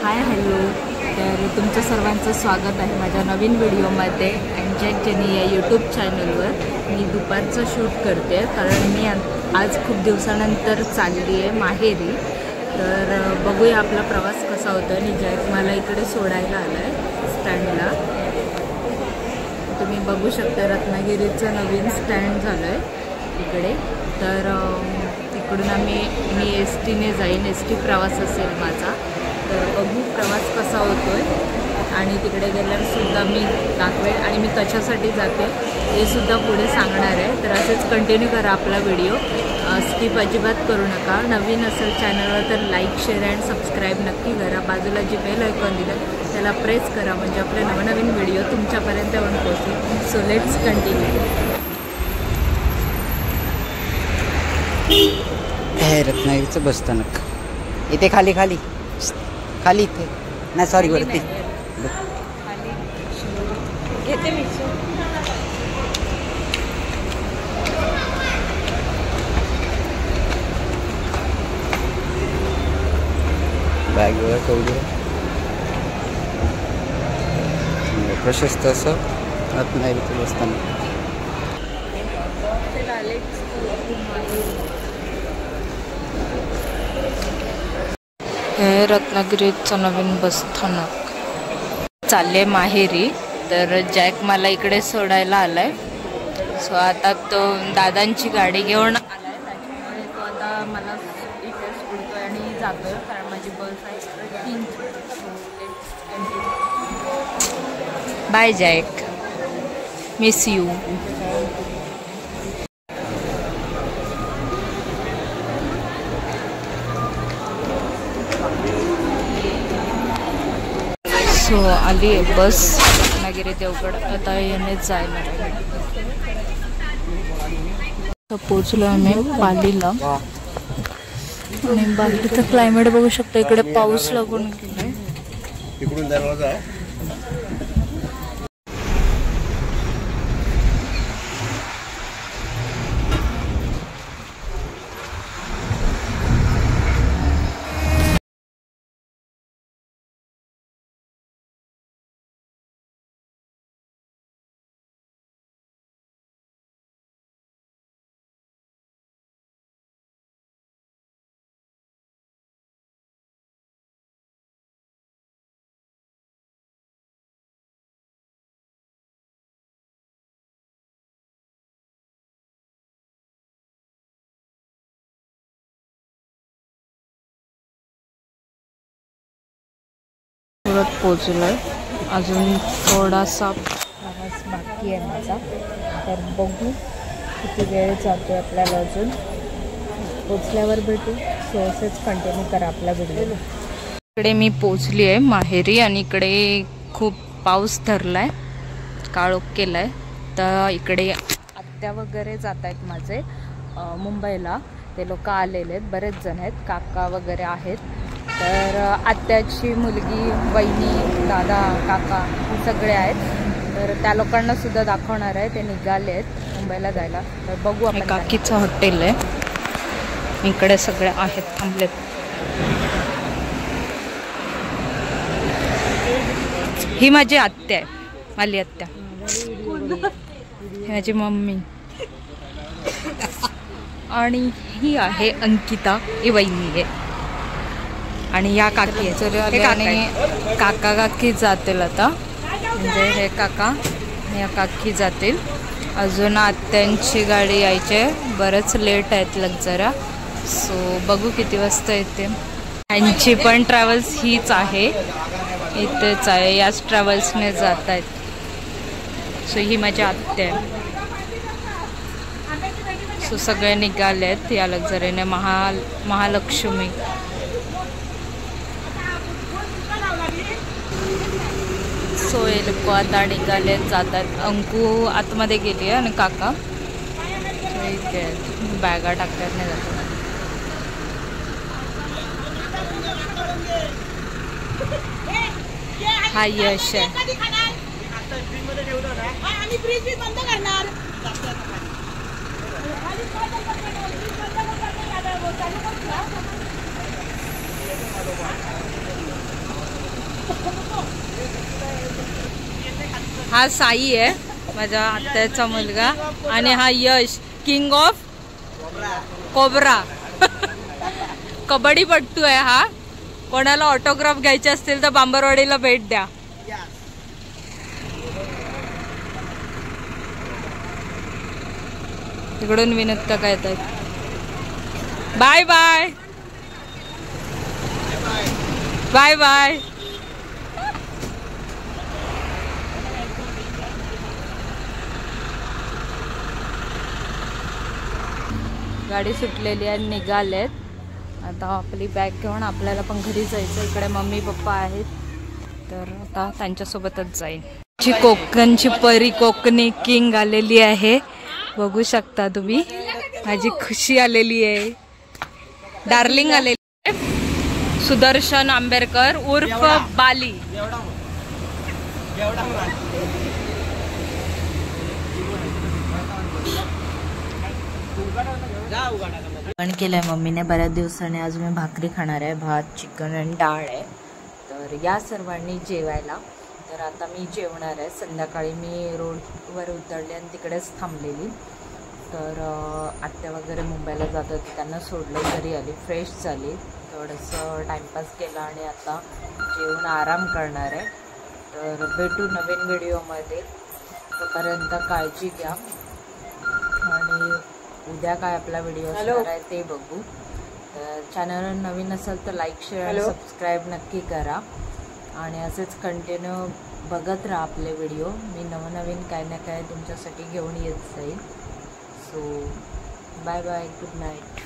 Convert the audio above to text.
Hi hello, तर तुमचं सर्वांचं स्वागत आहे माझ्या नवीन व्हिडिओमध्ये एन्जॉय जर्नी या यूट्यूब चॅनलवर. मी दुपारचं शूट करते कारण मी आज खूप दिवसानंतर चालली आहे माहेरी. तर बघूया आपला प्रवास कसा होतो. आणि जॅक मला इकडे सोडायला आला आहे स्टँडला. तुम्ही बघू शकता रत्नागिरीचं नवीन स्टँड झालं आहे इकडे. तर इकडून मी एस टीने जाईन, एस टी प्रवास असेल माझा. तर बघू प्रवास कसा होतो आहे आणि तिकडे गेल्यावर सुद्धा मी दाखवेल आणि मी कशासाठी जाते हे सुद्धा पुढे सांगणार आहे. तर असेच कंटिन्यू करा आपला व्हिडिओ, स्किप अजिबात करू नका. नवीन असेल चॅनलवर तर लाईक, शेअर अँड सबस्क्राईब नक्की करा. बाजूला जी बेल आयकॉन दिलं त्याला प्रेस करा म्हणजे आपले नवनवीन व्हिडिओ तुमच्यापर्यंत येऊन पोहोचेल. So let's continue. हे रत्नागिरीचं बसस्थानक इथे खाली खाली खाली इथे नाही, सॉरी वरती घेते मी. बॅग वगैरे ठेवली. प्रशस्त असं रत्नागिरीचं बसस्थानक. हे रत्नागिरीचं नवीन बसस्थानक. चालले माहेरी. तर जॅक मला इकडे सोडायला आलाय. सो आता तो दादांची गाडी घेऊन आलाय, त्याच्यामुळे तो आता मला इथे सोडतोय आणि जातोय कारण माझी बस आहे 3. Bye Jack, miss you. So आली आहे बस रत्नागिरी देवगड. आता येणे जायला पोचलो आम्ही पालीला. आणि बाकीचं क्लायमेट बघू शकतो. इकडे पाऊस लागून गेलाय. सुरत पोचलोय. अजून थोडासा प्रवास बाकी आहे माझा. तर बघू किती वेळ जातो आपल्याला. अजून पोचल्यावर भेटू. सो असेच कंटिन्यू करा आपला व्हिडिओ. इकडे मी पोचली आहे माहेरी आणि इकडे खूप पाऊस धरलाय, काळोख केलाय. तर इकडे आत्या वगैरे जात आहेत माझे मुंबईला. ते लोक आलेले आहेत, बरेच जण आहेत, काका वगैरे आहेत. तर आत्याची मुलगी, वहिनी, दादा, काका सगळे आहेत. तर त्या लोकांना सुद्धा दाखवणार आहे. ते निघाले आहेत मुंबईला जायला. तर बघू. आपण काकीचं हॉटेल आहे इकडे, सगळे आहेत थांबलेत. ही माझी आत्या आहे, माझी आत्या. ही माझी मम्मी आणि ही आहे अंकिता, ही वहिनी आहे. आणि या काकी आहे. काका काकी जातील आता, म्हणजे हे काका या काकी जातील. अजून आत्यांची गाडी यायची, बरंच लेट आहेत लग जरा. सो बघू किती वाजता येते. यांची पण ट्रॅव्हल्स हीच आहे, इथेच आहे, याच ट्रॅव्हल्सने जात आहेत. सो ही माझी आत्या आहे. सो सगळे निघाले आहेत या लक्झरीने. महालक्ष्मी सो हे लोक आता निघाले जातात. अंकू आतमध्ये गेली आहे आणि काका ठीक आहे बॅगा टाकतात नाही जातात. हा यश आहे. हा साई आहे माझ्या आत्याचा मुलगा आणि हा यश किंग ऑफ कोबरा कबड्डीपट्टू आहे हा. कोणाला ऑटोग्राफ घ्यायचे असतील तर बांबरवाडीला भेट द्या. इकडून विनोद काका येत आहेत. Bye bye bye bye. गाडी सुटलेली आहे निघालेत आता आपली बॅग घेऊन आपल्याला पण घरी जायचं. इकडे मम्मी पप्पा आहेत तर आता त्यांच्यासोबतच जाईल. कोकणची परी कोकणी किंग आलेली आहे बघू शकता तुम्ही. माझी खुशी आलेली आहे. डार्लिंग आलेली आहे. सुदर्शन आंबेडकर उर्फ बाली. पण केलंय मम्मीने बऱ्याच दिवसाने. आज मी भाकरी खाणार आहे. भात चिकन आणि डाळ आहे. तर या सर्वांनी जेवायला. तर आता मी जेवणार आहे. संध्याकाळी मी रोडवर उतरले आणि तिकडेच थांबलेली. तर आत्या वगैरे मुंबईला जातात त्यांना सोडलं घरी आली फ्रेश झाली थोडंसं टाईमपास केला आणि आता जेवून आराम करणार आहे. तर भेटू नवीन व्हिडिओमध्ये. तोपर्यंत काळजी घ्या आणि उद्या काय आपला व्हिडिओ असणार आहे ते बघू. तर चॅनलवर नवीन असेल तर लाईक शेअर आणि सबस्क्राईब नक्की करा आणि असेच कंटिन्यू बघत राहा आपले व्हिडिओ. मी नवनवीन काय ना काय तुमच्यासाठी घेऊन येत जाईल. So bye bye good night.